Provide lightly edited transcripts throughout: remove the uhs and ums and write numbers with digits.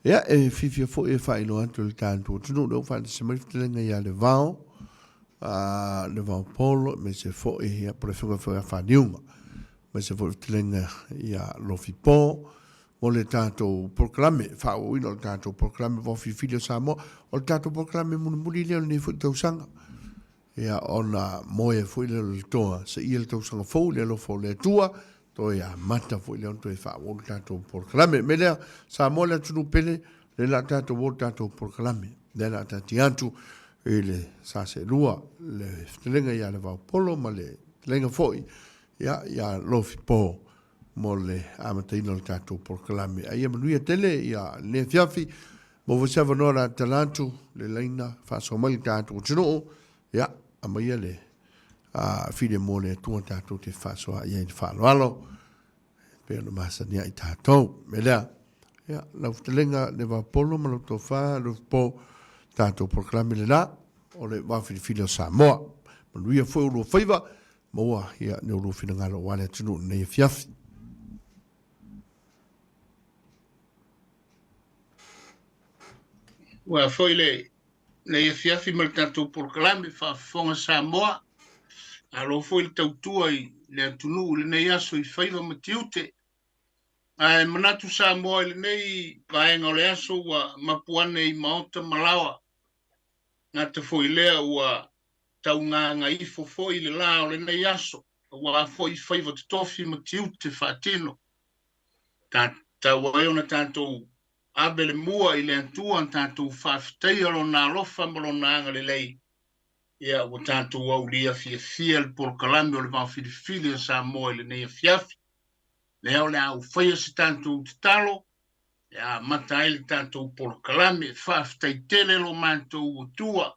Ya e fifia fo e fa ino atu le tantu tunu no fa se mai ftelenga ya le vao Levaopolo me se fo e ya por fo Faliuga me se fo ftelenga ya Lofipo o le tantu proclame fa o ino le tantu proclame Vaofilifili o Samoa o le tantu proclame muni le ni fo tausanga ya ona moe fo le toa se ia le tausanga fo le lo fo le tua to ya mata fo le on to fa o le tantu proclame me le Samoa le tunu pele le la tato o tato proclame le la tati antu e le sa se lua le ftelenga ya le Vaopolo ma le lenga foi ya Lofipo mo le amataina le tato proclame ai manuia tele ya le fiafi mo você vanora talantu le leina Faasamoa tato tino ya amaia le file mo le tua tato te Faasamoa ia te faloalo pe no masania i tato melea ya la ftelenga le Vaopolo ma lo tofa lo po tato proclame le la o le Vaofilifili o Samoa manuia foi o lo faiva moa ia ne o lo finangalo wale tunu nei fiafi Wa foi le fiafi mal tanto proclame fa fonga Samoa alo foi le tautua i le tunu le nei aso i faiva matiute ai manatu Samoa le nei vaenga o le aso wa mapuane i maota malawa ngata foi lea ua taunga ifo foi le la o le nei aso wa foi faiva tofi matiute fatino ta wa ona tanto abele mua i le antua tanto faftei alo na lofa malo na le lei ia o tanto wa ulia fia por kalame o le Vaofilifili o Samoa le nei fiafi le o le au faia se tanto talo ia mata ele tanto por kalame faftei tele lo manto tua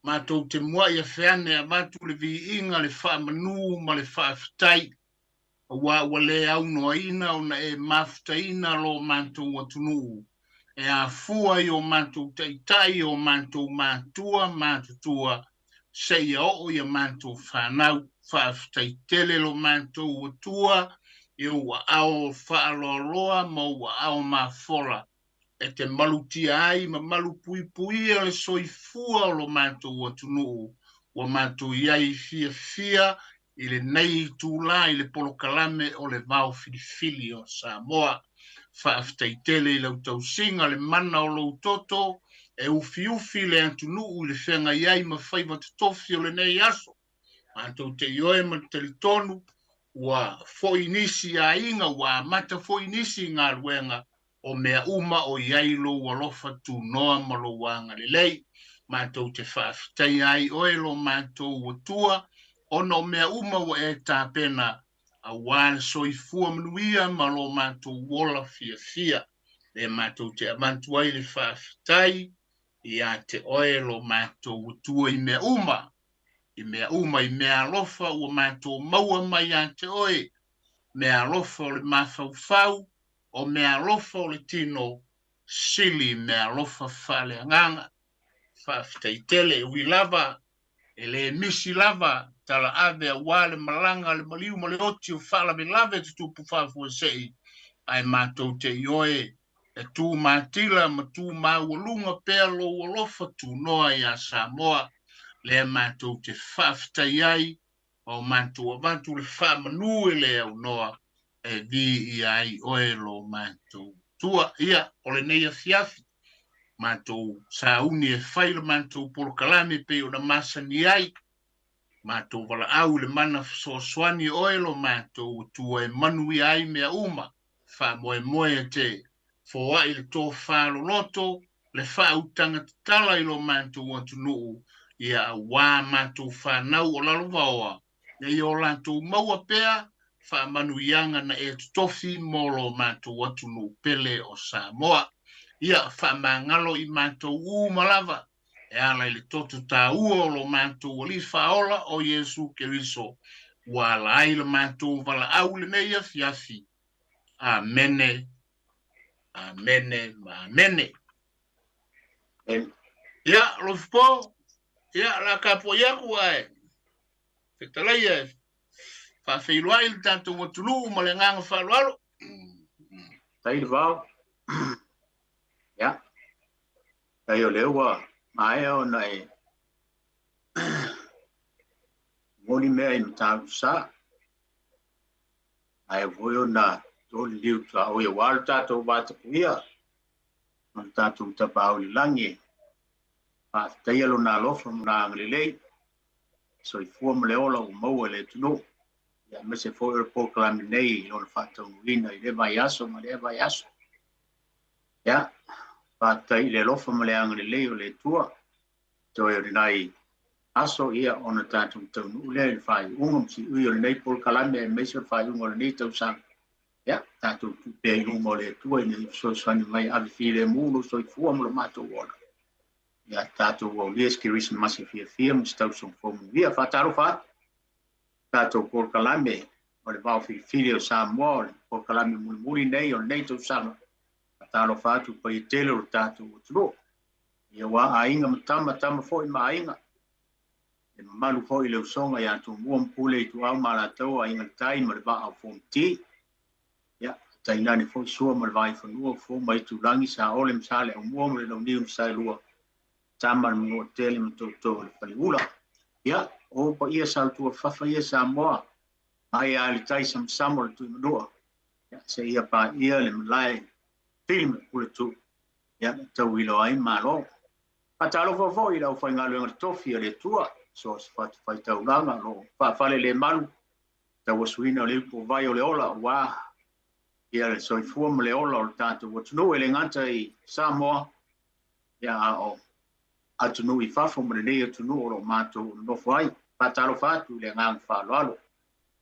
matou te mua ia feane a matu le vi inga le fa manu ma le faftai wa le au noina ona e maftaina lo manto tunu e a fua i o manto taitai o manto matua sei o ia manto whanau whaftaitele lo manto tua i ua ao whaaloloa ma ua ao mawhola e te malutia ai ma malu pui le soifua lo manto tunu o manto iai fia i le nei tūla i le polokalame o le Vaofilifili o Samoa whaaftaitele i lau tausinga le mana o lau toto e ufi le antunu le whenga iai ma whaiva tofi o le nei aso manto te ioe ma te tonu wa foinisi a inga wa mata foinisi ngā ruenga o mea uma o iai lo walofa tu noa ma lo wanga le lei manto te whaaftai ai oe lo manto watua ono mea uma wa e tāpena a wāna soifua manuia ma lo manto wola fia le manto te amantu ai le whaaftai ia te oe lo manto watua i mea uma i mea alofa ua manto maua mai a te oe mea alofa o le mafaufau o mea alofa o le tino sili mea alofa fale anganga whaaftaitele ui lava e le misi lava tala ave a wale malanga le maliu ma le oti o whala me lave te tupu whafua sei ai mātou te ioe e tū mātila ma tū māualunga pēr lo alofa tū noa i a Samoa le mātou te whaftai ai o mātou avantu le whamanu e le au noa e vi i ai oe lo mātou tua ia o le neia fiafi mātou sauni e whaila mātou polokalame pe o na masani ai mātou wala au le mana soaswani oe lo mātou tua e manu i ai mea uma wha moe te fōa i le tō whālo loto le whautanga tala i lo mātou atunuu ia wā mātou whanau o lalo vaoa e i o lātou maua pēa wha manu ianga na e tofi mo lo mātou atunuu pele o Samoa ia wha mangalo i mātou malava e ala i le toto tā ua o lo mātou o li whaola o Yesu Keriso wā la ai le mātou wala au le neia fiafi amene ia Lofipo ia la kapo ia kuai fetalai e fa Peilua il tanto watulu ma le nganga falualo tai vao Ai o lewa mai o nai ngoni mea I mtau sa ai voyo na to liu ta o ia wal tato bata puia on tato tapau langi pa tayelo na lofa na nglele so I fu mo leola o mo le tuno ya me se fo po klam nei on fato wina I le vai aso ma le vai aso ya pa tai le lofa mo le nglele o le tua to e nai aso ia ona tato tonu le fai si ui o nei por kalame me se fai o nei tau sang ya tato pe mo le tua ni so sani mai avifile mulo so I fu mo mato wona ya tato o les que ris masi fia mo stau so fo via fataro fa tato por kalame o le Vaofilifili o Samoa por kalame muli nei o nei tau sang fataro fa tu pa tele o tato o tro ia wa ainga matama fo I mainga e malu fo I le usonga ya tu mo pule tu au mala tau ainga tai mo le va fo ti ya tai nani fo so mo le vai fo no fo mai tu langi sa ole msale o mo le no ni sa lua taman mo tele mo to le Faliuga ya o pa ia sa tu fa ia Samoa ai ali tai sam samol tu no ya se ia pa ia le lai film pule tu ya tau ilo ai malo patalo fo I la fo ngalo tofi le tua so fai tau langa lo fale le malu tau suina le po vai o le ola wa ia le so I fu mo le ola o tato o no ele ngata I Samoa ya o Atonio I fafo mo le Atonio o mato no fai patalo fatu le ngang fa lo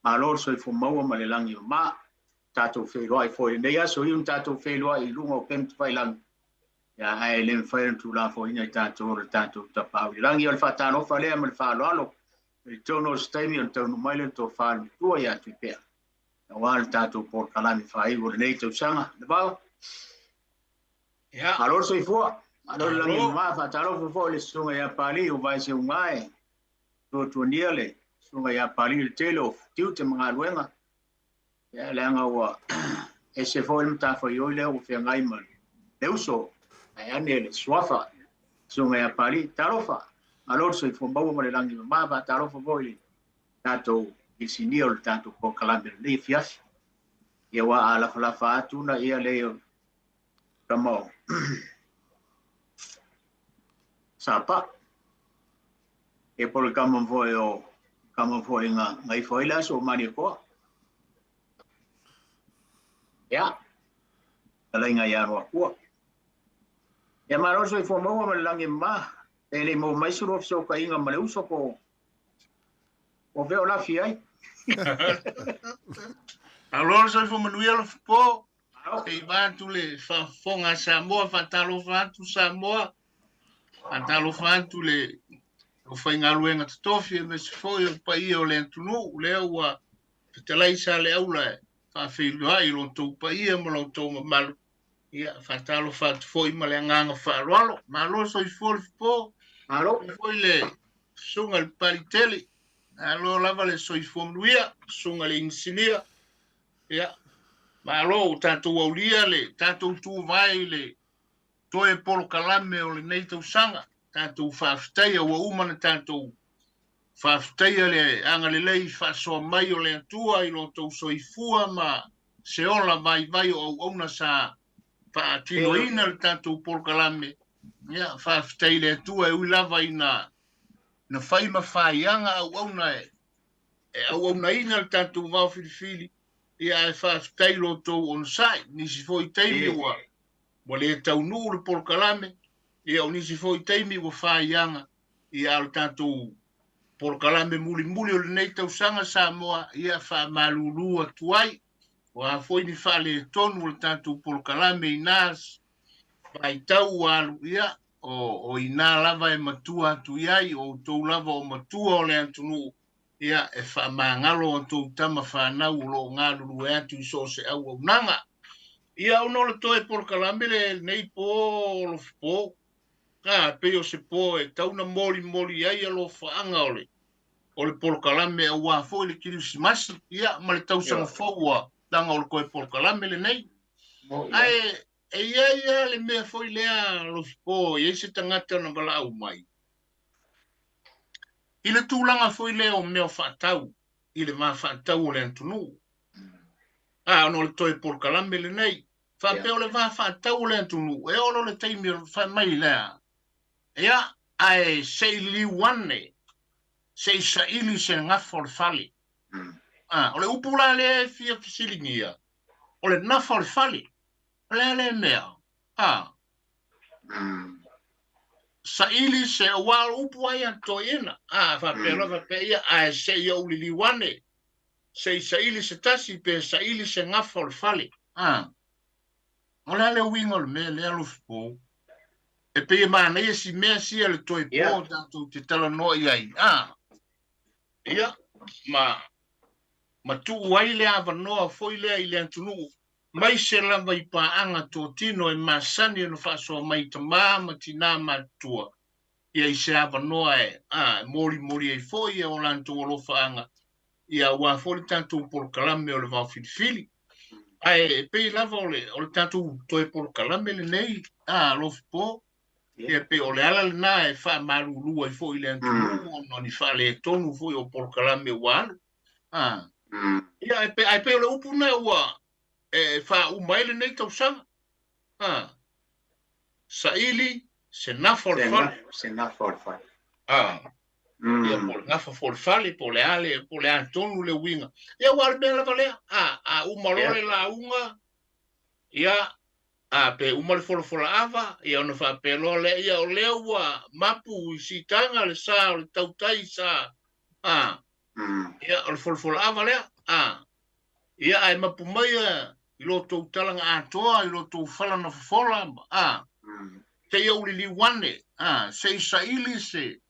malo so I fu mo ma le langi ma tato Peilua I fo nei aso I un tato Peilua I lungo pem fai lang ya ai le fai tu la fo ina tato tapau langi o fatano fa le mo fa lo il tono stemi on tono mai le to fa tu ya Tuipe'a na wal tato por kalami fai o nei to sanga le ba ya alor so I fu alor langi ma fatalo fo le sunga ya pali o vai se ungai to niele sunga ya pali le telo tiu te mga luenga ya langa wa ese fo il ta fo yo le o fe ngai man le uso ai ane le swafa sunga ya pali tarofa alor so I fu mo le langi ma va tarofa voi tato il sinio tato po kalame le fias ia wa ala fala tu na ia le kamo sapa e por kamo foi nga ngai foi la so mani ko ya ala nga ya ro ko ya maro so I fu mo langi ma ele mo mai suro so ka inga male uso ko o veo la fiai alor so I fu manuel Lofipo e bantu le fa fonga Samoa fatalo fatu Samoa fatalo fatu le o fai ngaluenga tofi me se foi o pai o le tunu le wa telai sa le aula fa Faliuga I lo to pai mo lo to mal ia fatalo fatu foi ma le nganga fa lo malo so I fu Lofipo alo foi le sunga le pariteli alo lava le so I fu mluia sunga le insinia ia malo tatou aulia le tatou tu vai le toe polo kalame o le nei tau sanga tatou whaafitai ua umana tatou whaafitai le anga le lei whaasoa mai o le atua I lo tau soifua ma se ola vai o au auna sa whaatino ina le tatou polo kalame ia whaafitai le atua e uilava ina na whai ma whaianga au auna au auna ina le tatou Vaofilifili ia e whaafitai lo tau on sai nisi foi teimi ua wa le tau nu le por kalame ia o nisi foi teimi ua whaianga ia al tatou por kalame muli o le nei tau sanga Samoa ia wha malulu atuai wa foi ni whale tonu le tatou por kalame inas vai tau alu ia o ina lava e matua atu iai o tau lava o matua o le antunu ia e wha mangalo o tau tama whanau lo ngalulu e atu iso se au au nanga ia ono le toe por kalame le nei po Lofipo ka pe o se po e tauna moli ai alo faanga o le por kalame a wa fo le Krismasi ia ma le tau sanga foua tanga o le koe por kalame le nei ai ia le mea foi lea Lofipo, ia se tangata na bala au mai. I le tūlanga foi lea o mea whaatau, i le maa whaatau o le antunu. Ono le toi por kalame le nei. Whapeo le maa whaatau o le antunu, e olo le teimi o wha mai lea. Ia, ai sei liwane, sei saili se ngafo le fali. O le upula le fia fisilingia, o le nafo le fali. Le mea. Saili se wal upu ai antoina. Whapea ia ai se ia uli liwane. Se saili se tasi pe saili se ngafo le fali. O le wingo le mea le Lofipo. E pe mana ia si mea sia le Tuipe'a tatu te tala no iai. Ia, ma tu wai le avanoa foi le i le antunu. Mai se lava I paanga tō tino e masani no whaasoa mai ta ma tina matua. Ia I se avanoa mori e foi e o lanto o lofaanga. Ia wa fori tanto por kalame o le Vaofilifili. Ai pe lava o le tanto toi por kalame le nei. Lofipo. Ia pe o le ala le na e wha marurua I foi le antunu. No ni wha le tonu foi o por kalame wan. Ia ai pe o le upuna ua. Fa umaile nei tau sanga. Saili se nafo le fali. Se nafo le fali. Ia po le nafo for fali, po le ale, po le antonu le winga. Ia wale mea lava lea. Umalore la unga. Ia, pe umale fola ava. Ia ona fa pelo le, ia o lea ua mapu si tanga le sa, o le tautai sa. Ia o le fola ava lea. Ia ai mapu mai I loto talanga atoa, I loto fala na fola, te ia uli liwane, se saili se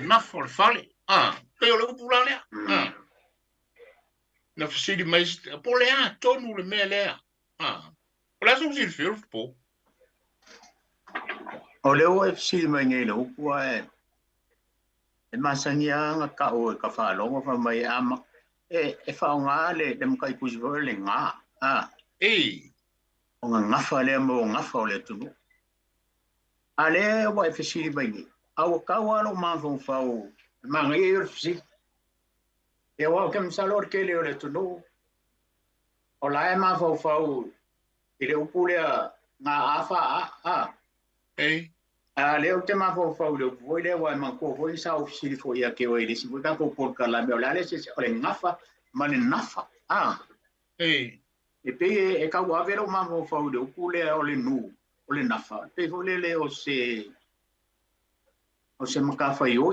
nafo le fale, te ia le upula lea, na fasiri mai, po lea, tonu le mea lea, o lea song siri whiru po. O leo e fasiri mai ngai le upua e masangia nga ka o e ka whaalonga wha mai ama, e whaonga le makai pusi vore le ngā. O ngā ngafa lea mo ngafa o le tunu. A le wa e fasiri mai ni. A o kawalo mawhong whao. Mga e ur fasiri. E wa o kem salor ke le o le tunu. O la e mawhong whao. I le upulea ngā awha a leo te mawhong whao le upoi le wa e mangko hoi sa o fasiri fo ia ke o e lisi. Wika ko porka la me o la le se o le ngafa ma le nafa. E pe e ka wa vero ma mo fa o kule o le nu o le nafa pe fo le o se makafa yo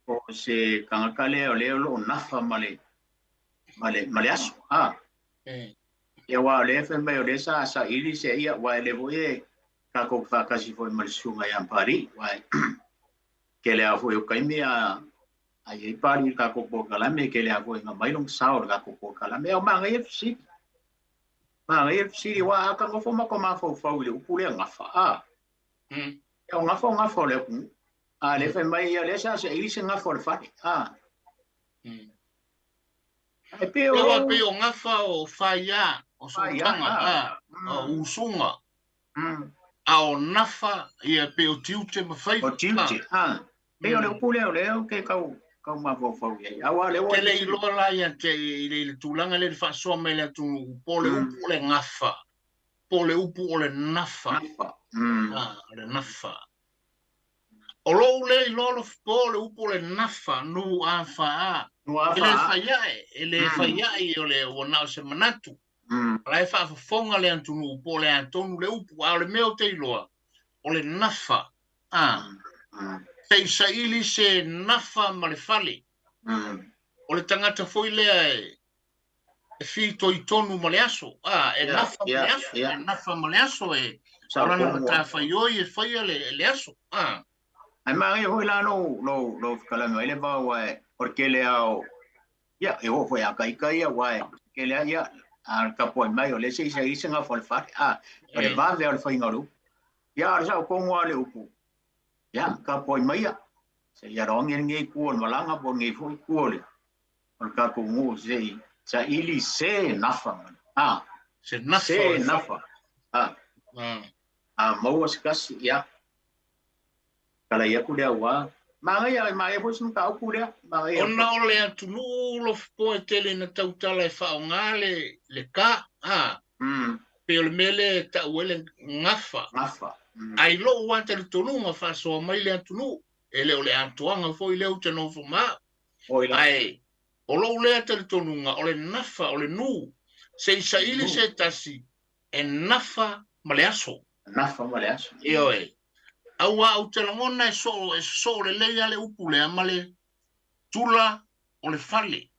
o se kanga kale o le o nafa male aso e wa le fe me o le sa ili se ia wa le voe ka ko fa kasi fo mal sunga ya pari wa ke le afo yo kaimi ai pari ka ko po kalame ke le avo nga mai long sao ka ko po kalame o manga FC wa ka ngo fo ma ko ma fo le upule nga fa e nga fo le ku le fe mai ya le sa se ili se nga fo le fa e pe o nga fa o fa ya o so tanga o usunga o nafa ia pe o tiute ma fai o tiute pe o le upule o le ke ka ma vo ye awa le wa le lo la ya te le tulanga le fa so me le tu po le upu le ngafa po le upu o le nafa le nafa o lo le lo po le upu le nafa nu afa ele fa ya o le o na se manatu la fa fonga le antu po le antonu le upu o le meo te lo o le nafa Sei saili se nafa ma le fale. O le tangata foi lea e fito I tonu ma le aso. E nafa ma le aso e orana ma ta fai oi e fai le aso. Ai mai hoi la no kalama ele va wa porque le ao ya e ho foi a kai wa ke le ya a ka poi mai o le sei nga fo le fa o le va ve o le fai ngaru. Ya sa ko ngwa le upu. Ya ka poi mai se ya rong nge ku malanga po nge fu ku le ka ko ngu se sa ili se nafa Se nafa. Se nafa. Maua se kasi ia. Kala ia ku lea ua. Mangai ai mai foi sun ka ku lea. Ona ole atu nu Lofipo e tele na tautala e whaonga le ka. Pe ole mele ta uele ngafa. Ai lo wante le tonunga Faasamoa mai le atu nu. Ele ole atuanga foi leo te no fuma. Ai, o lo le te le tonunga, ole nafa, ole nu. Se isaili se tasi, e nafa maleaso. Nafa maleaso. Io e. Aua au te langona e so le leia le upu le amale tula o le fale.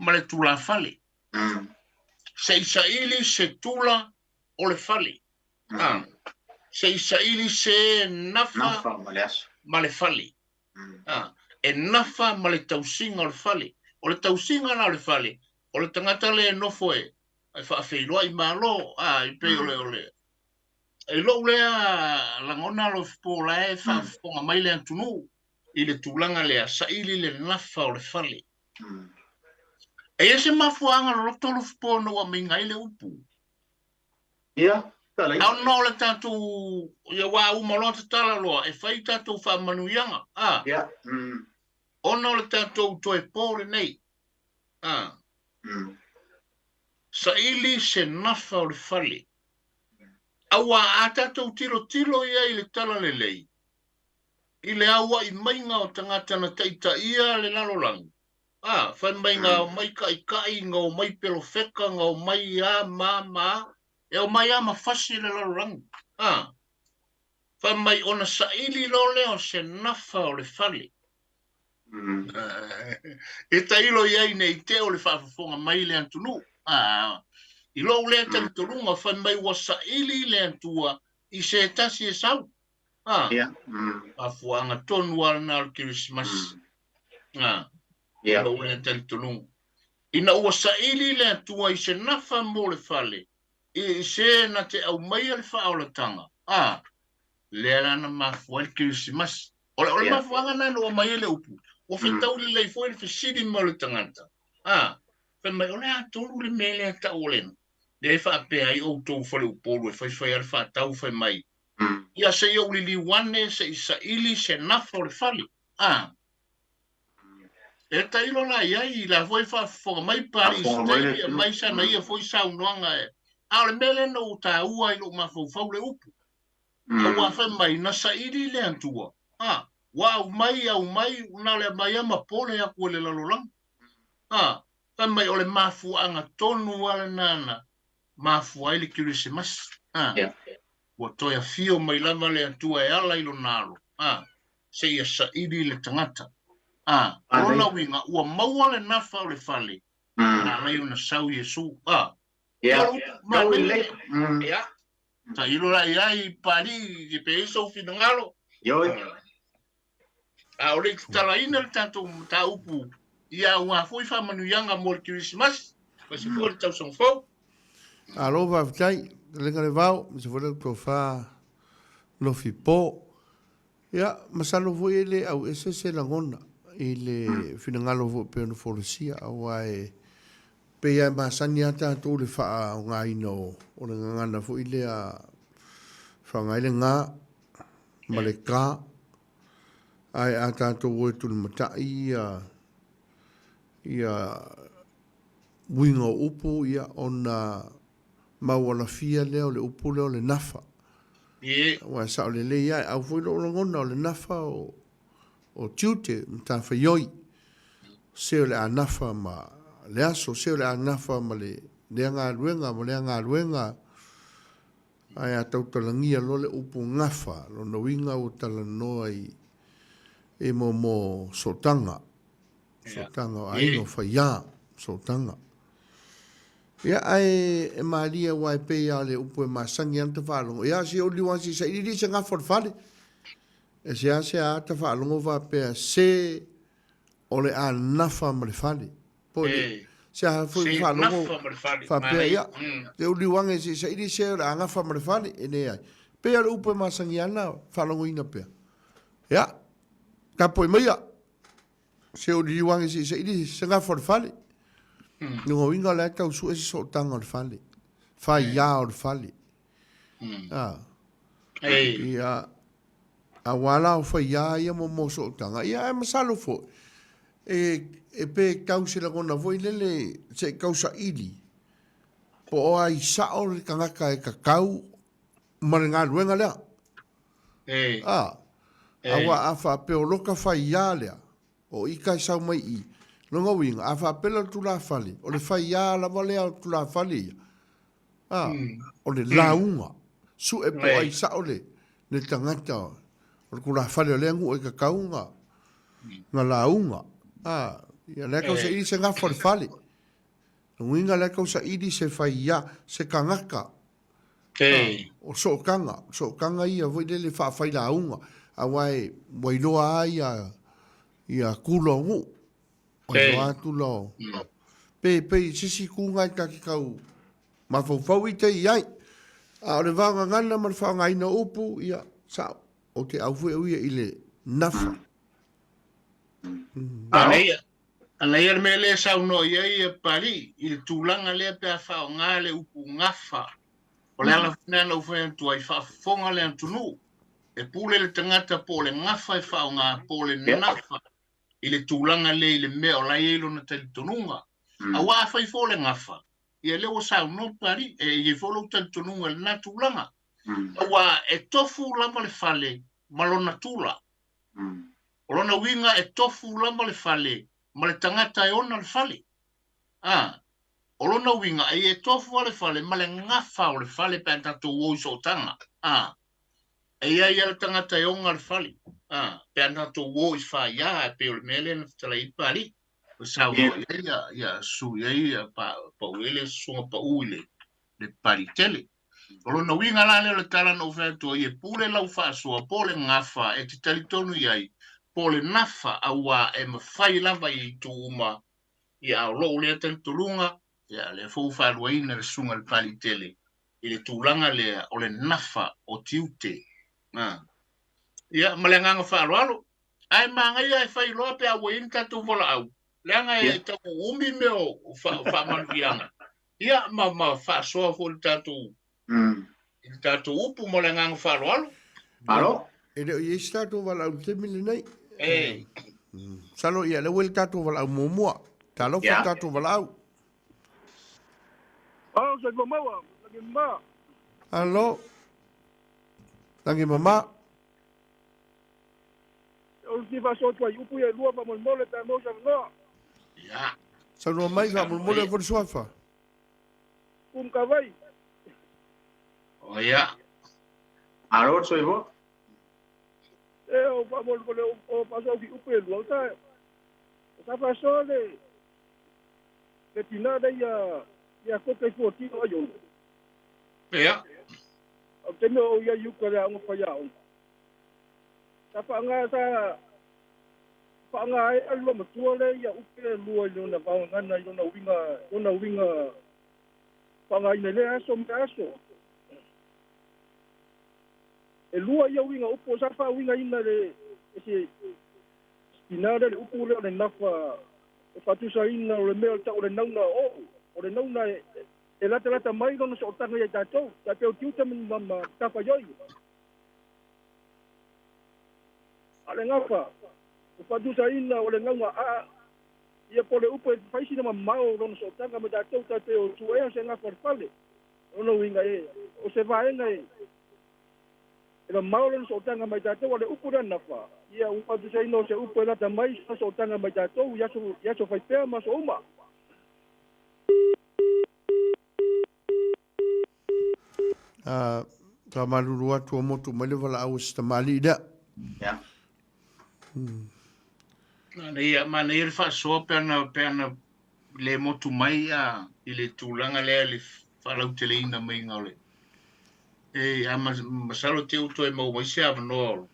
Male tula fale. Se isaili se tula o le fale. Se isaili se nafa male fale. E nafa ma le tausinga o le fale. O le tausinga na o le fale. O le tangata le nofo e. Ai whaafeilua i malo. I pe ole. E lo lea langona Lofipo la e whaafonga mai le antunu. I le tūlanga lea saili le nafa o le fale. E ese mafuanga lo Lofipo no wa mingai le upu. Ia. Au no le tatu ia wa umalota tala loa. E whai tatu whamanuianga. Ia. Ono le tatu Tuipe'a nei. Saili se nafa o le fale. Aua a tatu tilo ia i le tala le lei. I le aua i mainga o tangata na taita ia le lalolangi. Whai mainga o mai kai ngā o mai pelo wheka ngā o mai a ma. E o mai a ma fasi le lalolangi. Whai mai ona saili lo leo se nafa o le fale. E tailo iai nei te o le whaafafonga mai le antunu. I lo lea tali torunga whai mai wa saili le antua i se tasi e sau. Afuanga tonu ala na al Christmas. I lo lea tali torunga. Ina ua saili le antua i se nafa mo le fale. I se na te au mai al whaolatanga. Lea rana mafu al Christmas. Ole mafuanga na no mai le upu. O whetau li lei foi le whesiri mo le tangata. Whai mai ole a tolu le mele a ta olena. Le whaapea i o tau Faliuga e whai al whaatau whai mai. Ia se i uli li wane se i saili se nafa o le fale. E tailo la iai la foi whaafonga mai pari stei mai sana ia foi saunoanga e. A le mele no ta ua i lo mafau le upu. Aua whai mai na saili le antua. Au mai, una le mai ama pole a kua le lalolang. Whai mai o le mafuanga tonu ala nana. Mafua ili Christmas. Wa toia fio mai lava le atua e ala ilo nalo. Se ia saidi le tangata. Ona winga ua maua le nafa o le fale. Na lai una sau Yesu. Maui le. Ta ilo la iai pari ke pe iso finangalo. O le talaina le tatu ta upu. Ia ua fui whamanuianga mo le Christmas. Pasi fua le tau songfau. Alo Vaofilifili, lenga le vau, se fo le tofa Lofipo. Ia, masalo vo ele au ese se langona i le finangalo vo pe no forosia au ai pe ia masani ata to le fa nga ino o le ngana fo ile a fa nga ile nga maleka ai ata to wo tu mata ia wingo upu ia ona mawala fia leo le upu leo le nafa. Wa sa le le ia au foi lo ngona le nafa o tiute mta fa yoi. Se le anafa ma le aso se le anafa ma le nga luenga ai a tau talangia lo le upu ngafa lo no winga o talanoa e mo sotanga ai no fa ya sotanga. Ia ai e maria wai pe ia le upu e masangi anta whalongo. Ia se o liwan si sa iri se ngafo whale. E se a se a ta whalongo wa pe se o le a nafa ma le whale. Poi se a fui whalongo wa pe ia. Te o liwan e si sa iri se o le a ngafa ma le whale. E ne ai. Pe ia le upu e masangi ana whalongo ina pe. Ia. Ka poi mai ia. Se o liwan e si sa iri se ngafo whale. Nunga winga le tau su esi so tanga o le fale. Fai ia o le fale. Ia a wala o fai ia mo so tanga. Ia masalo fo. E pe kausi la kona foi lele se kausa ili. Po o ai sao le kangaka e kakau marenga luenga lea. Awa afa pe o loka fai ia lea. O ika sau mai i. Longa winga, afa pela tu la fale. O le fai ia la valea tu la fale. O le launga. Su e po ai sao le tangata. O le kula fale o lengu e kakaunga. Nga launga. Ia le kausa ili se ngafa le fale. Winga le kausa ili se fai ia se kangaka. O so kanga ia voi le fa fai launga. Awai wailoa ia kulo ngu. Wailoa tulo. Pe sisi kunga ka ki kau. Ma fau i te iai. A le vanga ngana ma le whanga ina upu ia sao. O te au fui uia i le nafa. Ana ia me le sau no ia ia pari. I le tūlanga lea pe a whao ngā le upu ngafa. O le ala whina na uwhai antu ai whaafonga le antunu. E pule le tangata po le ngafa e whao ngā po le nafa. I le tūlanga le i le mea o lai eilo na tali tonunga. A waa whai fo le ngafa. Ia lewa sau no pari e i folo tali tonunga le na tūlanga. A waa e tofu lama le fale malona tūla. O lona winga e tofu lama le fale ma le tangata e ona le fale. O lona winga e tofu le fale ma le ngafa o le fale pe antato woi so tanga. E ia le tangata e onga le fale. Pe antato woi fa ia e pe o le mele na tala i pari. O sau ia su ia pa uele sunga pa uile le pari tele. O lona winga la le tala no feto i e pule lau fa sua po le ngafa e te talitonu iai po le nafa aua e mawhai lava i tu uma i au lo le talitolunga ia le fau whaluaina le sunga le pari tele i le tūlanga le o le nafa o tiute. Ia malenganga whalualo ai manga ia e whai loa pe awa in tatu vola au. Leanga e taku umi meo whamanuianga. Ia ma whasoa fo le tatu il tatu upu mo le ngang wharoalo. Alo? E reo i tatu wala au te mili nei. Salo ia le wel tatu wala au mumua. Talo fa tatu wala au. Sa mama, lagi mama. Alo. Lagi mama. O si va so tua upu ia lua pa mo mole ta mo sa no. Ia. Salo mai fa mo mole for sofa. Ka vai. O ia. Alo, so ivo? O pa mo o pa so ki upu ia lua ta. Sa fa so le tinada ia ko ke fo ti o yo. Ia. O te no ia yu ko la mo pa ya. Ta pa nga ai alo mo tua le ia upu lua yo na va ngana yo na winga pa nga ina le aso mtaso. E lua ia winga upo sa fa winga ina le ese inada le upu le nafa e fatu sa ina le mel ta o le nauna e lata mai no so tanga ia tato ta pe o tiuta mama ta fa yoi ale ngafa e fatu sa ina o le nauna ia po le upu e faisi na mamao no so tanga me tato ta pe o tu e se ngafa pale ono winga o se va enga ela maolo so tanga mai tato ole upu na nafa ia upa tu sai no se upu la tamai so tanga mai tato ya so fai pe ma so uma ka malulu atu motu mele wala au sta mali da Ja. Mana ia fa so pena le motu mai a i le tūlanga le whalau tele ina mai ngale. A masalo te uto e mau mai Siāmoā no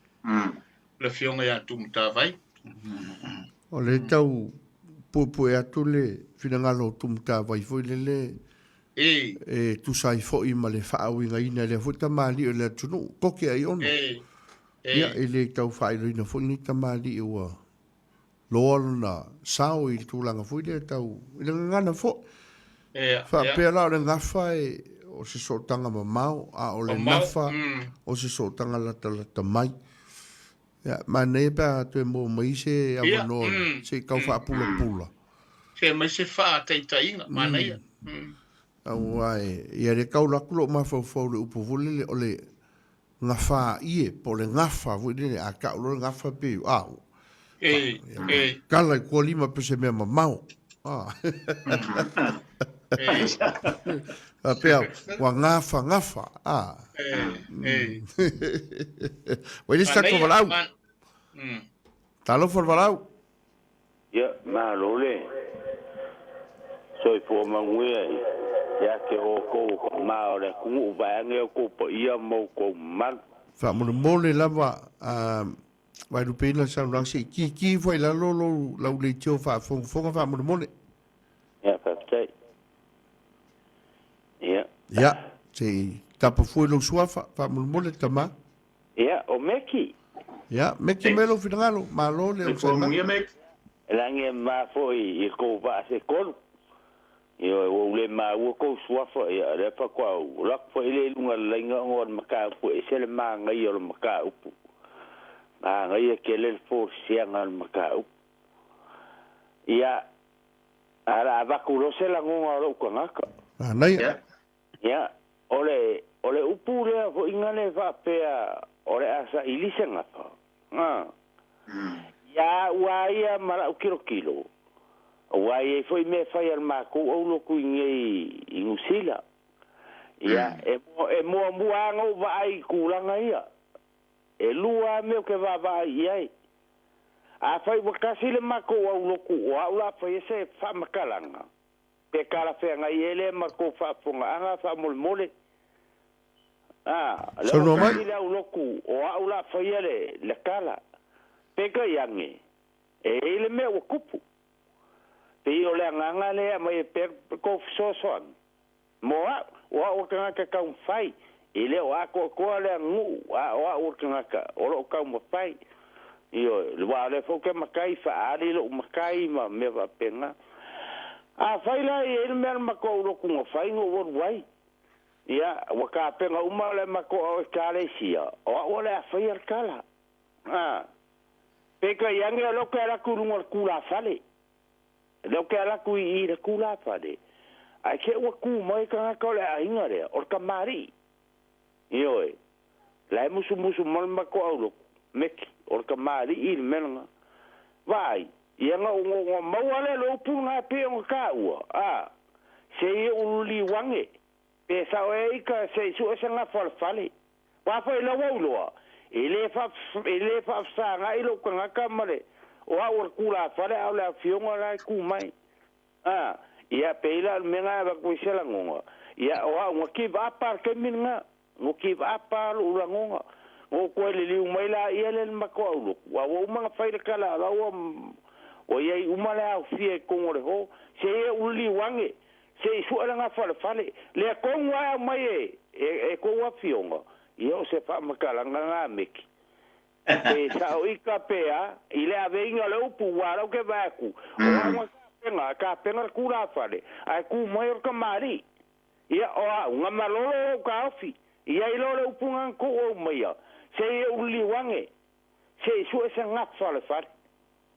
le fionga ia tu mta vai. o le tau pupu e atu le finangalo tu mta vai foi le tu sai fo i ma le whaawinga ina le futa mali o le tunu koke ai ono ia e le tau whaelo ina fo ni ta mali ua loa na sao I tūlanga fui le tau I le ngana fo Yeah. whapea la o le ngafa o se sotanga mamau a o le nafa o se sotanga lata mai ma nei pa tu mo mai se avono se kau whapula Se mai se wha taitainga, mana ia. au ai ia le kau lakulo ma fau le upo vole o le ngafa ie po le ngafa vole a ka o le ngafa pe au kala ko lima pe se me mamau Pea, wa ngafa. Wai sa ko valau. Talo for valau. Ya, ma lole. Soi po manguia. Ya ke o ko ma ore ku va nge ko po ia mo ko man. Fa mo le lava vai du pena sa rang si ki foi la lo le tio fa fo fa mo le. Ya, fa tai. Ja, te tapa foi lo suafa, fa mulmole tama. Ja, o meki. Ja, meki melo finalo, malo le o Como ia mek. Lange ma foi I ko va se kon. Yo o le ma o ko suafa ya le fa ko lak foi le lunga lenga on maka po se le ma ngai o maka upu. Ma ngai ke le fo sianga maka upu. Ya ara va ku lo se la ngo ro ko ngaka. Nei. Ya, ole upu le fo ingane va pea ole asa ilisenga pa. Ya waia mara kilo. Waia foi me fai al mako o lo ku ngai ingusila. Ya, e mo muanga va ai kulanga ia. E lua me ke va ia. A fai wakasi le mako o lo ku o la fai se fa makalanga. Pe kala fe ngai ele marko fa fonga anga fa mole so no mai le uloku o aula fa yele le kala pe ka yangi ele me o kupu pe o le nganga le mai pe ko so moa o ka ka un fai ele o ko le ngu o ka o lo ka mo fai io le va le fo ke makai fa ali lo makai ma me va pena a faila e me mako ro ku fai no wo wai ya wa ka penga uma le mako o kale sia o le fai al kala peka yange lo ka la ku ngor ku la fale lo ka la ku I le ku la fale a ke wa ku mai ka ka le a ingare o ka mari io la musu mal mako o mek o ka mari I menga vai ia ngo mawale lo punga pe o ka ua se uli wange pe sa e ka se su sanga falfale wa fa lo lo ele fa sa nga ilo ka kamare o a kula fale au la fionga la ku mai ia peila menga ba ku sela ngonga ia o ngo ki va par ke minga ngo ki va par u la ngonga o ko le li mai la ia le mako wa o ma fa kala la o ia umala o fie kongore ho se uli wange se suala nga fale le kongwa mai e ko wa fionga io se fa makala nga meki e sa o ikapea ile aveinga le upu wala ke vaku o ka penga kura fale ai ku mai ka mari ia o nga malolo ka ofi ia ilo le upu nga ko o mai se uli wange se suala nga fale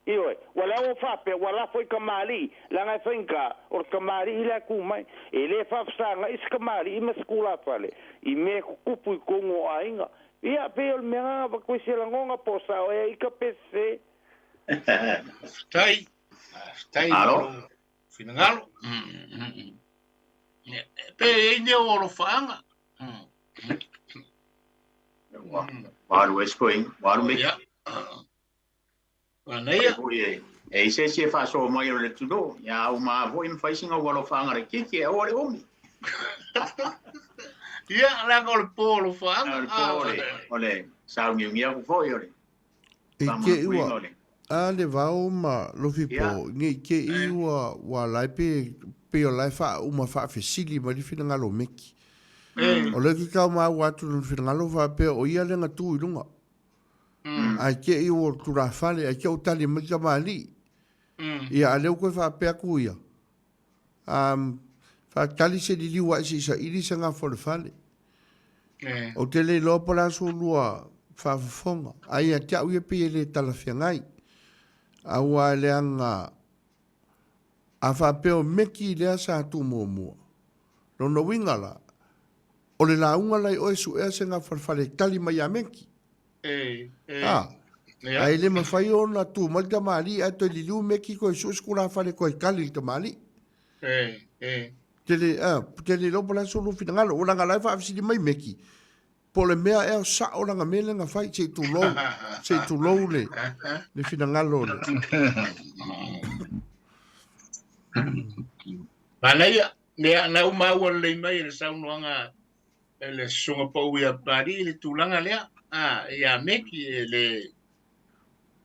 Ioi, wala o fape, wala foi kamali, langa finka, or kamali ila kumai, ele fafsanga is kamali, ima skula fale, I me kupu kongo ainga. Ia pe o menga ba ko se langonga posa o e ka pese. Stai. Alo. Finangalo. Pe ine o lo fanga. Waru escoing, waru me. Anaya. E se fa so mai le tudo, ya o ma vo im fai singa walo fanga re kiki e ore omi. Ia la gol polo fanga. Ole, sa mi ku foi ole. E ke ua a le vau ma Lofipo ni ke iwa wa lai pe o lai fa uma fa fesili ma di fina ngalo meki. O le ki kau ma watu no fina ngalo fa pe o ia le ngatu I lunga. Ai ke iwa tura fale ai ke o tali ma ka mali. Ia leo koe whapea kuia. Whatali se li liwa isi sa ili sa ngā whalewhale. O te le lopa la so lua whafafonga. Ai a tia uia pe le talawhia ngai. Aua le anga a whapeo meki lea sa tu mua mua. Rona wingala. O le launga lai oe su ea se ngā whalewhale tali mai a meki. Ai le mawhai o na tu malta maali a to li liu meki koe su skura whale koe kali ta maali. Tele lopa la so lu fina ngalo. O langa lai whaafisi mai meki. Po le mea eo sa o langa mele nga whai se tu lou. Se tu lou le fina ngalo le. Malaya, nea na umaua le mai le saunoanga le songa pau ia pari le tulanga lea. Ia meki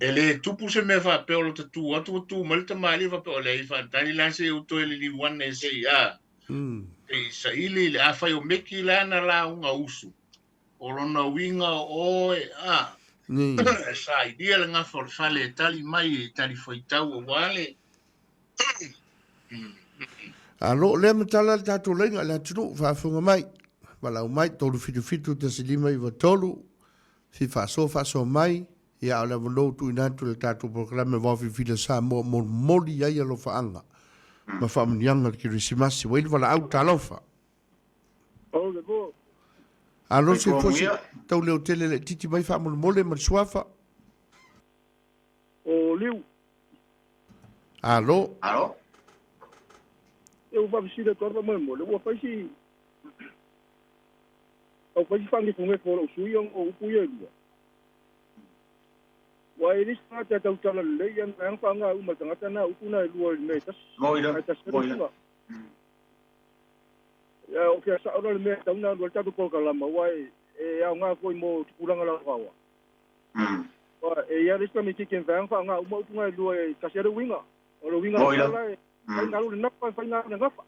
ele tupu se me fa peolo te tu atu malta mali fa peolo le fa tani la se uto ele li wane se sa ili le afai o meki la na la unga usu. Olona winga oe sa idea le nga fale tali mai tali foitau o wale. Alo le matala tatu lenga le tunu whafunga mai. Walau mai tolu fitu te silima iwa tolu. Fi faso mai. Ia ala valo tu inantu le tatu programe Vaofilifili Samoa moli ia lo faanga. Ma whamanianga ki risimasi. Waili wala au talofa. Alo se fosi tau leo tele le titi mai whamul mole ma suafa. O liu. Alo. Eu vou visitar torba mai mole. Ua faisi. Au faisi fangi funge fora o suiong o upuia ia. Wa iris na te tau tala le yang whanga uma tangata na upuna e lua me tas. Moira. Ya o ke sa ora le me tau na lua tatu ko kalama wa e au nga foi mo tukuranga la kawa. Wa e ya ris mi kiken whanga uma upuna e lua e kasere winga. O le winga la ai ngalu na pa faina na ngafa.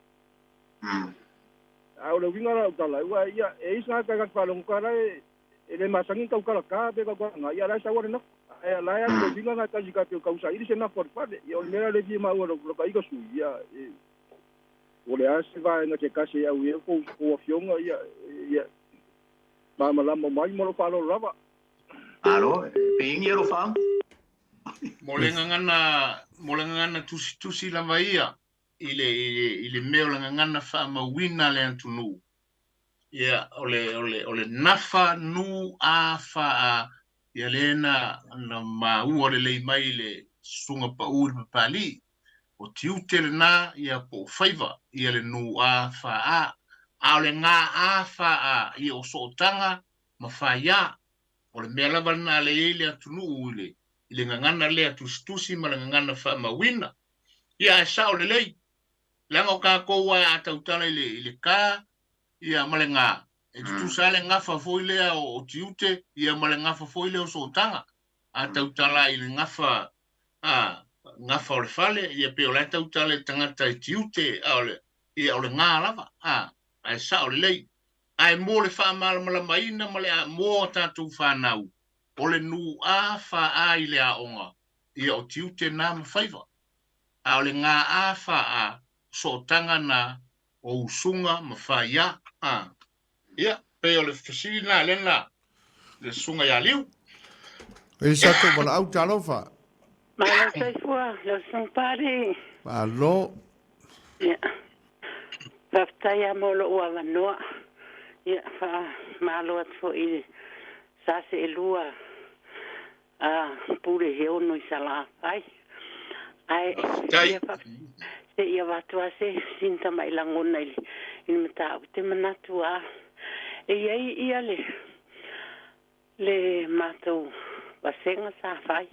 Au le winga la tala wa ia e isa ka ka palong kara e le masangi kau kala ka be ka nga ia la sa wa na la ya le vinga na taji ka te kausa ili se na por pade yo le mera le vi ma lo ka ika su ya o le ase va na te kasi au ye ko fionga ya ma la mo mai mo lo palo lava alo pingi lo fa molenga ngana tusi la vaia ile meo la ngana fa ma wina le antunu ya ole nafa nu a fa ia lena na maua le mai le sunga pauri papali o tiute le na ia po faiva ia le nu a fa a le nga a fa ia o sotanga ma fa ia o le mela bana le ile atunu ile ngana le atustusi ma ngana fa ma wina ia sa o le lei langa o ka ko wa atautala ile ka ia malenga e tu sale ngafa foile o tiute ia male ngafa foile o sotanga a tautala ile ngafa ngafa o le fale ia pe o la tautala tangata e tiute ole ia ole ngala ai sa ole lei ai mo le fa mal mala maina male mo tatu fa nau ole nu a fa ile a onga ia o tiute na ma faiva a ole nga a fa sotanga na o usunga ma fa ia ia pe o le fasili na lena le sunga ya liu E sa to wala au talofa. Malo sai fua, lo son pari. Alo. Ia. Taftai amolo ua vanoa. Ia, malo at fo i sase e lua pure heono i sala. Ai. Se ia watua se sinta mai langona ili. Ini mata te manatua. E iai ia le matou wasenga sa fai.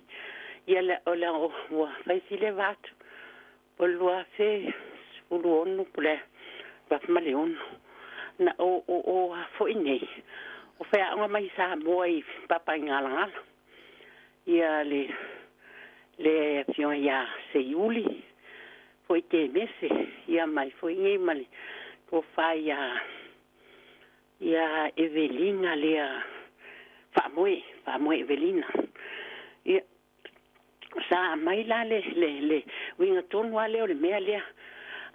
Ia le ole o fai si le vatu. Polua se ulu onu pule. Wafmale onu. Na o fo inei. O fai anga mai Samoa i papa ingalangala. Ia le fiona ia se iuli. Foi te mese. Ia mai foi inei mali. Ko fai ia Evelina lea Faamoe Evelina ia sa mai la le winga tonu a leo le mea lea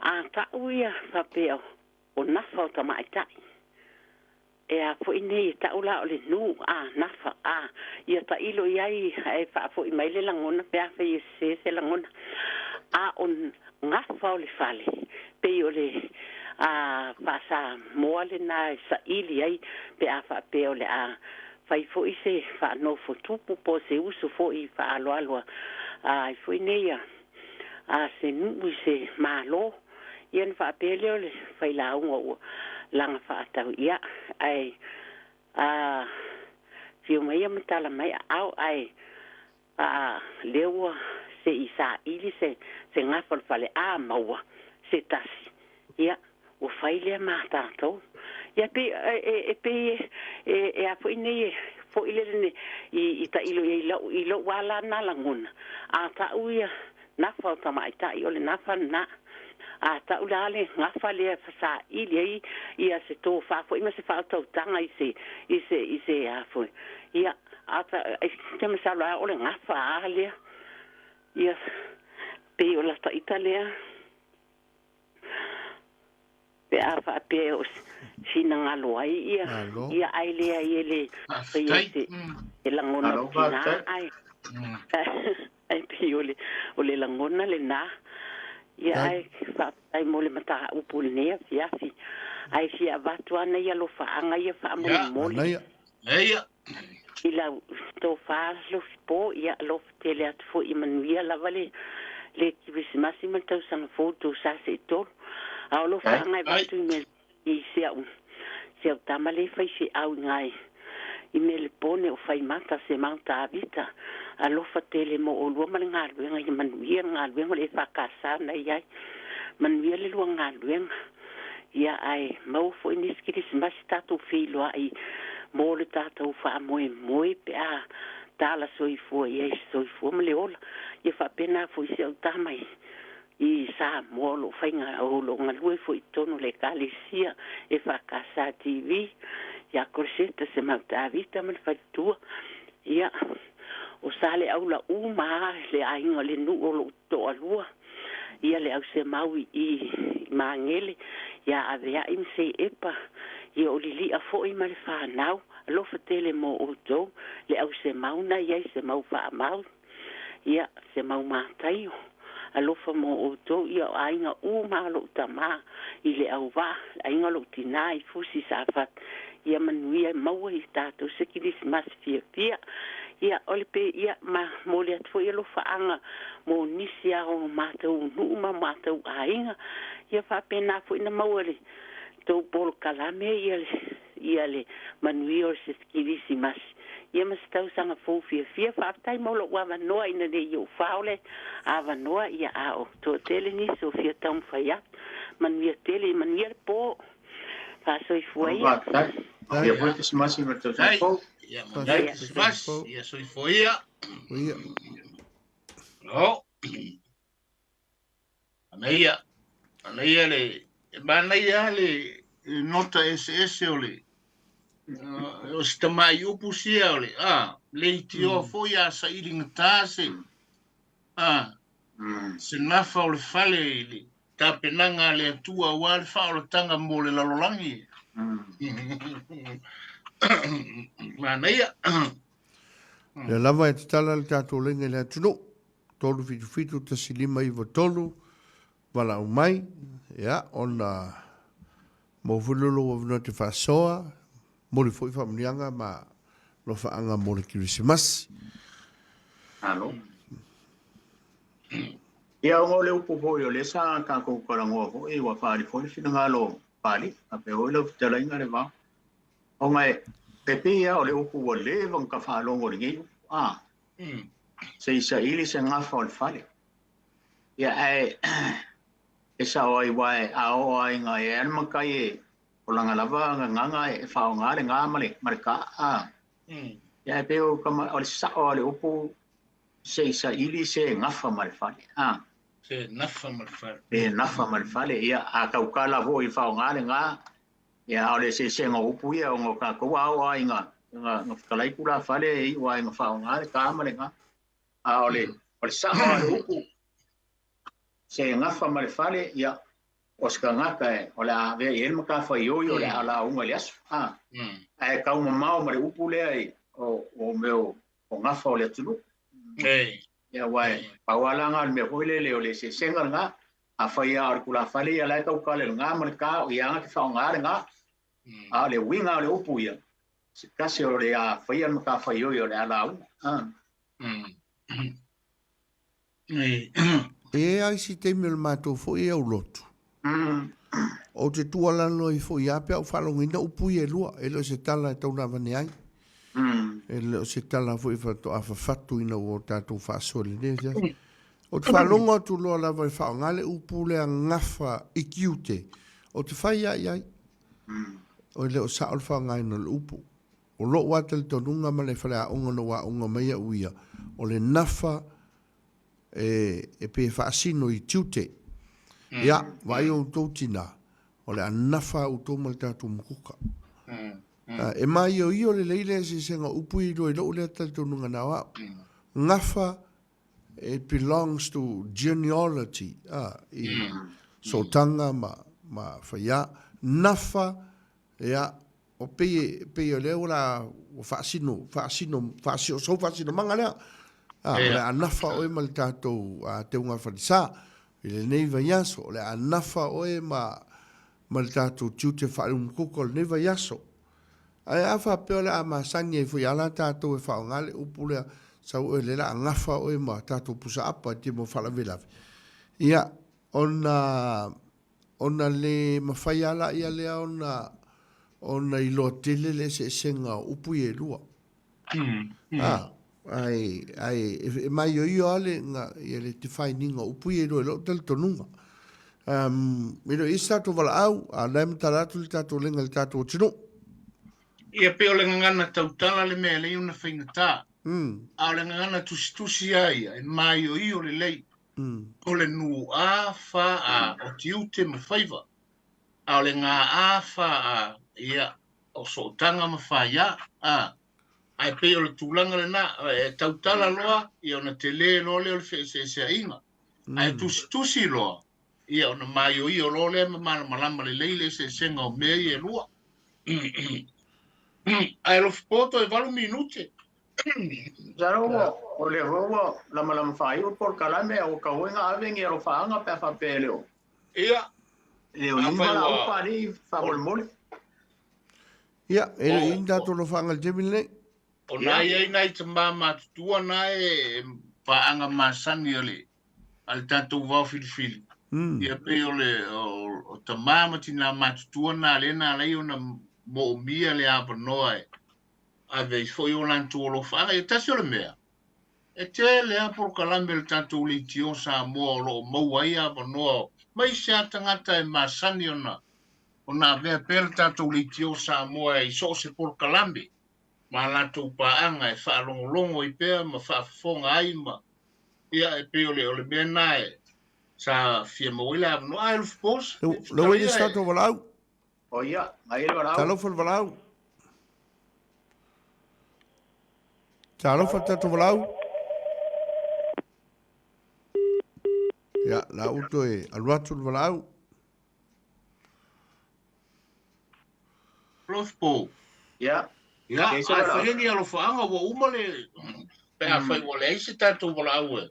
a ta'u ia whapea o nafa o tamaitai e a fo ine ta'u la o le nu a nafa a ia ta ilo iai e wha fo i mai le langona pea whai se langona a on ngafa o le fale pe o le a Faasamoa le na sa ili ai pe a whapea o le a fai fo i se wha no fo tupu po se uso fo i wha aloa aloa a fo ine ia a se nuu i se malo ian whapea leo le fai launga ua langa whaatau ia ai a fiu mai amatala mai au ai a leua se isa ili se ngafal fale a maua se tasi ia o fai lea mātātou ia pe e a fo ine fo ile i ta ilo i lo wala na languna a ta uia nafa o tamaitai o le nafa na a ta ulale ngafa le fasa ili ia se to fa fo ima se fa to tanga i se a fo ia ata te me sala o le ngafa ale ia pe o la ta italia pe a fa pe o sina ngalo ai ia ai le ai le pe se e langona pina ai ai pe o le langona le na ia ai fa ai mole mata upu ne fiafi ai fia vatu ana ia lo fa anga ia fa mole ia ila to fa Lofipo ia lo tele at fo i manuia la vale le Christmas i man tau sang foto sa se to a lo fa anga vatu me i se tamale fa si au ngai i me le pone o fai mata se manta vita a lo fa tele mo o lo mal ngal wenga i manuia ngal wenga le fa kasa na ia manuia le lo ngal wenga ia ai mau fo ni Christmas tatu Peilua ai mo le tātou wha moe pe a tāla soifua i eis soifua ma le ola ia wha pena fo i se au tamai i Samoa lo whainga o lo ngalue fo i tono le kalisia e wha kasa TV ia korseta se mau tāvita man whaitua ia o sale au la uma le ainga le nu o lo toa lua ia le au se mau i maangele ia avea im se epa ia o lili a fo i male whanau alo fatele mo o tau le au se mauna ia se mau wha mau ia se mau mātaio alo fa mo o tau ia o ainga uma alo tama i le au wa ainga lo tina i fusi safat ia manuia maua i tātou se kiris mas fia ia ole pe ia ma mo le atu ia lo whaanga mo nisi a o mātou numa mātou ainga ia wha pena fo ina maua le tau polo kalame ia le manui o se skirisi mas ia mas tau sanga fofia fia whaatai maulo ua manoa ina le iu whaole a manoa ia a o to tele ni so fia tau mwhaiat manuia tele manuia le po whaasoi fua ia ia po te smasi ma tau soi po ia manai te smas ia soi fo ia no anaia le anaia le nota SS ole o sta mai upu sia ole le tio fo ya sa ilinga tase se nafa ole fale ile ta penanga le tua wal fa ole tanga mole la lolangi manaia le lava e tala le tatou lenga le atunu tolu fitu te silima i tolu wala umai ia ona mo vulolo o no te fasoa mo le foi famlianga ma lo faanga mo le Christmas alo ia o le upu foi o le sa ka ko kala ngo e wa fali foi fina ngalo pali a pe o le tela inga le va o ngai pepe ia o le upu o le van ka fa longo ngi se isa ili se nga fa fali ia ai esa oi wai a o ai nga e makai o langa lava nga e fa o nga le nga male marka ya pe o kama o sa o le upu se isa ili se nga fa mal fali se nafa mal fale e nafa mal fale ia a ka ukala vo i fa o nga le nga ya o le se nga upu ia o ka ko a o ai nga kalai kula fale i wa nga fa o nga le ka male nga a o le sa o le upu se ngafa ma le fale ia o ska ngaka e o le ave e le maka fa yo le ala unga le asu ai ka uma mau ma le upu le ai o meu o ngafa o le tulu ia wai pa wala nga me hoile le o le se senga nga a fa ia ar kula fale ia la ka ka le nga ma le ka ia nga fa nga a le winga le upu ia se kasi o le a fa ia maka fa yo le ala unga e ai si te mil mato fo e au lotu o te tualano i fo ia pe au falongina upu e lua e lo se tala e tau navane ai e lo se tala fo i fato a fatu ina o tatou faasole ne o te falonga tu loa lava i fao ngale upu le a ngafa i kiute o te fai ai o le o sa o fao ngai no le upu o lo wata le tonunga ma le fale a onga no wa onga meia uia o le nafa e pe faasino i tiute ia vai o toutina o le anafa o to mal tatu mukuka e mai o io le leile se senga upu i lo le tatu nunga nawa ngafa it belongs to genealogy so tanga ma faya nafa ia o pe o le ora o faasino so faasino mangala le anafa o mal tatu te unga falisa ile nei vaiaso le anafa oe ma le tatu tiute whaarumukuko le nei vaiaso ai afa peo le a masangi e fui ala tatu e whaongale upulea sau oe le la anafa oe ma tatu pusa apa te mo whalavilavi ia ona le mawhai ala ia lea ona ilo tele le se senga upu e lua ai e mai o ale nga ia le te whai ninga upu e lo tel tonunga miro isa to vala au a lem taratu le tatu lenga le tatu o tino ia peo le ngana tautala le mea le una whainata a le ngana tusi ai e mai o le lei o le nu a wha a o tiute ma whaiva a le ngā a wha a ia o so tanga ma whaia ai pe o le tūlanga le na e tautala loa i ona te le lo le o le se inga ai tusi loa i ona mai o lo le malama le leile se senga o mea i e lua ai Lofipo e 8 minute Zaro o le roa la malama fai o por kalame o ka wenga avengi ro faanga pe fa peleo ia le o inga o pari fa mol ia e inda to lo fanga jemile o nai nai te mama tua nai paanga masani ole al tanto Vaofilifili ia pe ole o te mama tina matua na le na le ona mo mia le apanoe ave foi o lanto lo fanga e tasi ole mea e te le por kalame le tanto le tio Samoa lo mo ai apanoe mai sa tangata e masani ona ve per tanto le tio Samoa i so se por kalame ma lanto paanga e fa longo i pe ma fa fonga ai ma ia e pe ole bena e sa fiemo ila no ai Lofipo lo ia sta to valau o ia ai le valau talo fol valau talo fol to valau ia la uto e alwatu valau Lofipo ia ia ai fai alo fanga wo umale pe a fai wole se tanto valau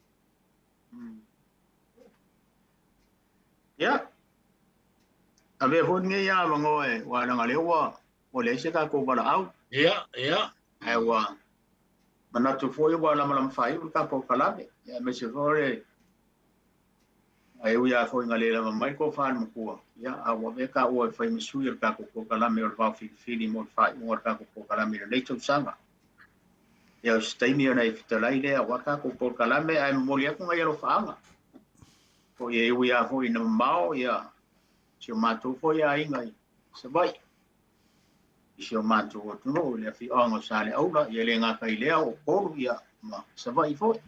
ia ave honi ia mangoe wa nga lewa o le se ka ko valau ia ai wa mana tu foi wa la malam fai ka po kalame ia me se fore ai uia foi nga le la mai ko fan mo ko ia a wa ve ka o fai misu ia ka ko kalame o Vaofilifili mo fai mo ka ko kalame le tu sanga ia stai mi ona iftalai le wa ka ko kalame ai mo ia ko ngai ro fanga o ia uia foi na mau ia se matou foi ai ngai se vai se matou tu no le fi ongo sale aula ia le nga kai le o ko ia ma se vai foi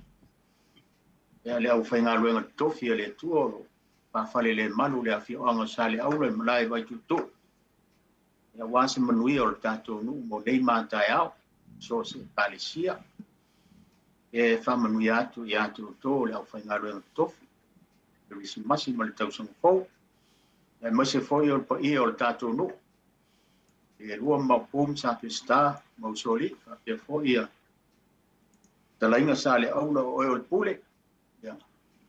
ia le au fainga luenga tofi le tuo pa fale le malu le fi ongo sale aula mai vai tu ia wase manui o tato no mo dei matai au so se palesia e fa manui atu ia tu to le au fainga luenga tofi Krismasi ma le tausaga fou. E mai se foi o le paia o le tatou nuu. E lua mapum sa pesta mausoli, whapea foi ia talaiga sa le aula o le pule. Ia,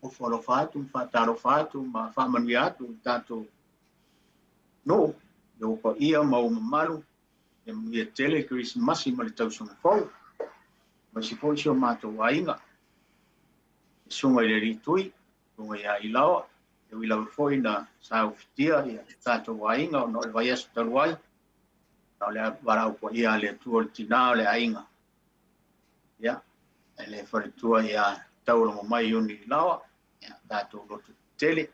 o whalofa atu, whatalofa atu, ma whamani atu, tatou nuu. E o paia mau mamalu, e ia tele Krismasi ma le tausaga fou. Ma si foi sio mātou ainga. Sunga i le ritui, sunga ia i lawa, e ui lawa foi na sa ufitia, ia tātou ainga, o no le vai asu taruai, na le warau po ia le tua le tina o le ainga. Ia, e le wharetua ia tauranga mai uni i lawa, ia tātou lotu tele,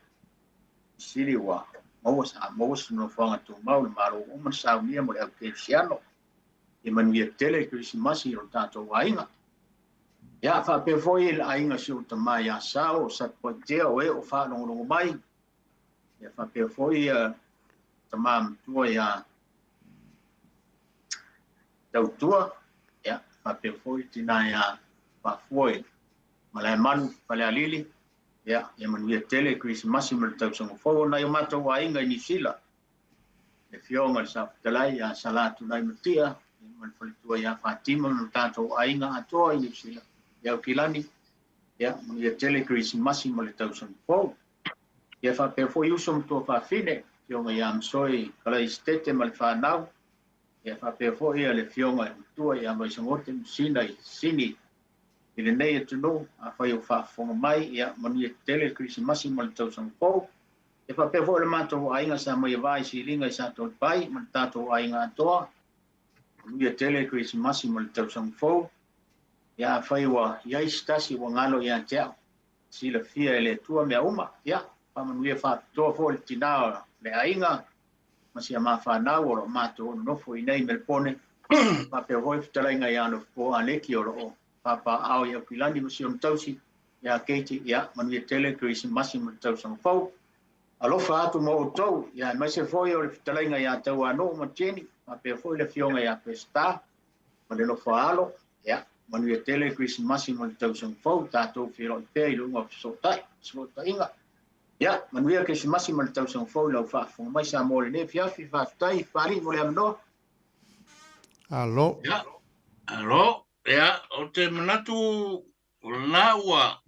siri wa, mawas no whanga tu mau, le maro oman sa unia mo le au keisiano, e manuia tele Krismasi o tātou ainga. Ia, whapea foi le ainga si o tamai a sao, sa poitea o e o whanongonongo mai. Ia, whapea foi tamam tua ia tautua. Ia, whapea foi tina ia whafuoi. Malai manu, palea lili. Ia, ia manuia tele Krismasi ma le tausaga fou na i o mātou ainga i ni sila. Le fionga le sa talai ia salatu nai matia. Ia man whalitua ia Fatima ma tātou ainga atoa i ni sila. Ia kilani, ia manuia tele Krismasi ma le tausaga fou. Ia whapea foi uso mtua whawhine, fionga ia msoi kalai stete ma le whanau. Ia whapea foi ia le fionga i mtua ia maisangote msina i sini. I le nei atunu, a whai o whafonga mai, ia manuia tele Krismasi ma le tausaga fou. Ia whapea foi le mātou ainga sa mai vai si ringa i sa tau pai, ma le tātou ainga atoa. Manuia tele Krismasi ma le tausaga fou. Ia whai wa iai stasi wa ngalo ia teau. Si la fia ele tua mea uma, ia. Pamanuia whatoa fo le tinao le ainga. Masi a maa whanau o lo mātou ono nofo i nei melpone. Mapea hoi whitalainga i ano po aneki o lo o. Papa au ia kilani masi on tausi. Ia keiti, ia manuia tele Krismasi ma le tausaga fou. Alofa atu mo o tau. Ia mai se foi o le whitalainga i a tau ano ma tieni. Mapea foi le fionga i a pesta. Ma le lofa alo, ia. Manuia tele Krismasi ma le tausaga fou, tātou whiro i pēi lunga sotai inga. Ia, manuia Krismasi ma le tausaga fou, lau whaafonga mai sa mō le ne fiafi, whaafutai, whaali mo le amanoa. Alo. Ia, alo, ia, o te manatu o la ua.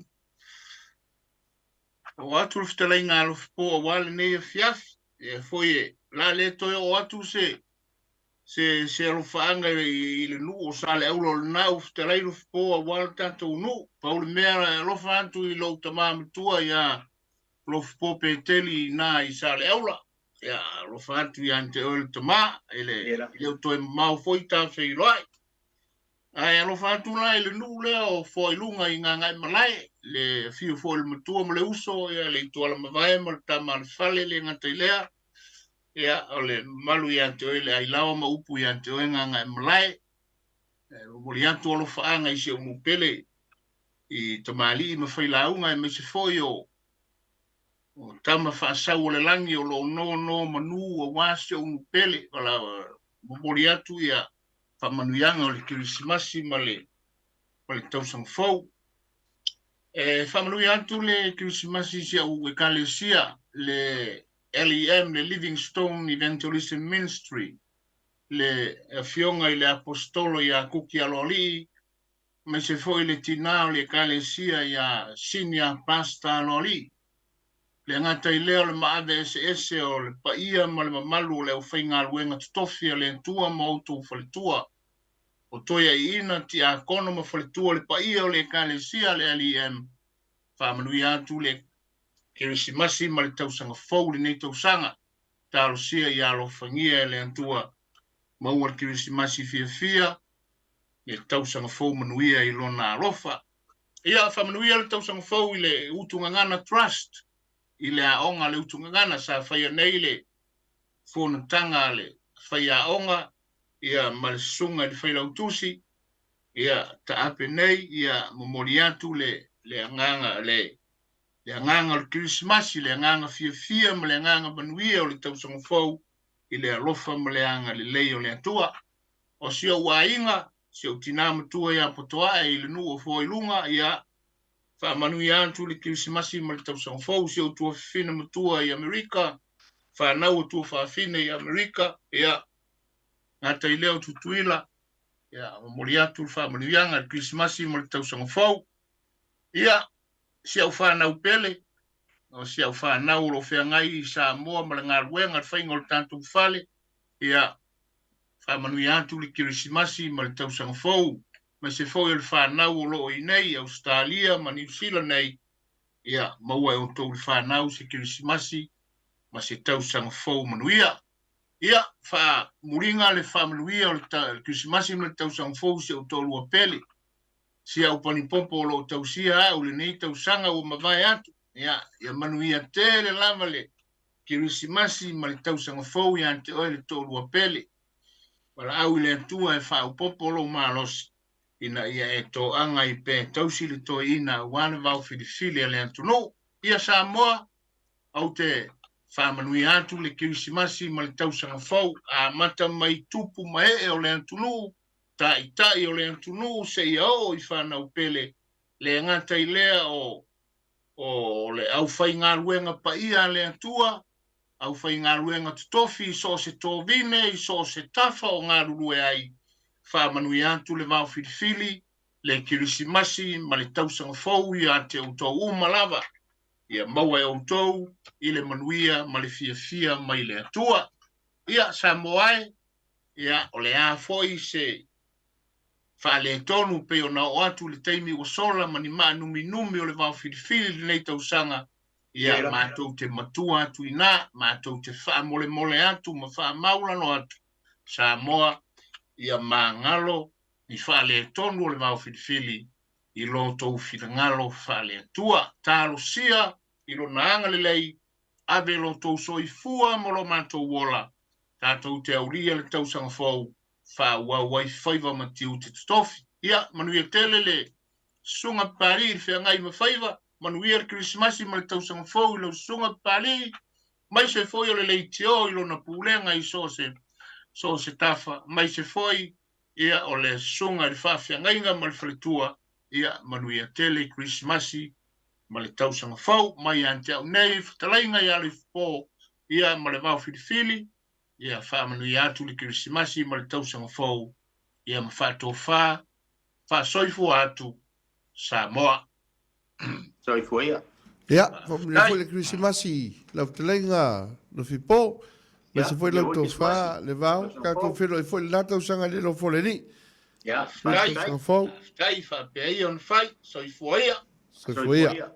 O atu le whitalainga a Lofipo a wale nei fiafi, e foi e, la le toi o atu se alofaanga i le nuu o sa le aula o le nau whitalai Lofipo a wale tātou nuu. Pau le mea alofa atu i lau tamamatua ia Lofipo peteli na i sa le aula. Ia alofa atu i ante o le tama, ele o toi mau foi ta whailoai. Ai alofa atu la i le nuu lea o Faliuga i ngā ngai malai, le fiu fo le matua ma le uso, ia le ituala mawai ma le tama le fale le ngatai lea. Ia, o le malu i ante oe le ailawa ma upu i ante oe ngā malai. Mori atu alo whaanga i se umupele i tamali i mawhai launga i mese foi o tama whaasau o le langi o lo no manu o wasi o umupele. Wala, mori atu i a whamanuianga o le Krismasi ma le tausaga fou. Whamanui atu le Krismasi si au e kalesia le LEM, le Livingstone Evangelism Ministry, le fionga i le apostolo i a kuki aloli, me se foi le tinao le kalesia i a senior pastor aloli. Le ngata i leo le maade ese o le paia ma le mamalu le uwhainga luenga tutofia le tua mautu falitua. O toia i ina ti a kono ma falitua le paia o le kalesia le LEM. Whamanui atu le Krismasi ma le tausaga fou le nei tausanga. Talosia i alofangia le antua maua le Krismasi fia. I le tausaga fou manuia i lona alofa. Ia whamanuia le tausaga fou i le utungangana trust. I le aonga le utungangana sa whaia nei le whonatanga le whaia aonga. Ia malesunga le whaila utusi. Ia taape nei, ia momori atu le anganga le anganga o Krismasi, le anganga fia ma le anganga manuia o le tausaga fou i le alofa ma le anga le lei o le atua. O sia ua inga, sia utina matua ia potoa i le nuu o Faliuga ia whaamanu ia atu le kirisimasi ma le tausanga fau si o tua whina matua i Amerika, whanau o tua whawhine i Amerika, ia ngā tai leo tutuila, ia mori atu le whaamanu ianga le kirisimasi ma le tausanga fau, ia si au whanau pele, o si au whanau lo whengai i Samoa ma le ngā ruenga le whainga o le tātou whale, ia whaamanu ia atu le kirisimasi ma le tausanga fau, ma se fau e le whanau o loo i nei, Australia, ma New Zealand nei, ia maua e o tau le whanau se kirisimasi, ma se tausanga fau manuia. Ia, wha muringa le whamanuia o le kirisimasi ma le tausanga fau se o tau lua pele. Si au panipompo o loo tausia o le nei tausanga o mawai atu. Ia, ia manuia te le lama le kirisimasi ma le tausanga fau ia ante oe le tau lua pele. Wala au le atua e wha upopo lo maalosi. Ina ia e tō anga i pē tausi le tō ina wana Vaofilifili le Atonio. Ia Samoa au te whamanui atu le kirisimasi ma le tausanga fau a mata mai tupu mai o le Atonio. Ta i tai o le Atonio se ia o i whanau pele le ngata i lea o le au whai ngā ruenga pa ia le atua. Au whai ngā ruenga tutofi so se tō vine, so se tafa o ngā rurue ai. Whamanui atu le Vaofilifili, le kirisimasi, ma le tausanga fau ia te utou umalawa. Ia maua e utou, i le manuia, ma le fia ma i le atua. Ia Samoa, ia o le a foi se whaale tonu pe o na o atu le teimi o sola, ma ni maa numi o le Vaofilifili le nei tausanga. Ia mātou te matua atu i nā, mātou te wha mole atu, ma wha maulano atu. Samoa, ia mangalo ni whaale tonu o le Vaofilifili i lo tau whingalo whaale atua. Tālo sia i lo naanga le lei ave lo tau soifua mo lo mātou wola. Tātou te auria le tausanga fau wha wai whaiva matiu te tutofi. Ia manuia tele le sunga pari i whiangai ma whaiva. Manuia le kirisimasi ma le tausanga fau i lo sunga pari. Mai se foi o le leitio i lo na pulenga i so se tafa, mai se foi, ia o le sunga le whawhia ngainga ma le whaletua, ia manuia tele, Christmasi, ma le tausanga fau, mai ante au nei, whatalainga ia le fō, ia ma le Vaofilifili, ia whamanuia atu le Christmasi, ma le tausanga fau, ia ma whato soifu atu, Samoa. Soifu ia. Ia, whamanui le Christmasi, la whatalainga, Lofipo, ma se foi lau tō whā, le vau, kātou whiro e foi lātou sanga le lo wholeri. Ia, Stai wha pēi on whai, soifua ia. Soifua ia.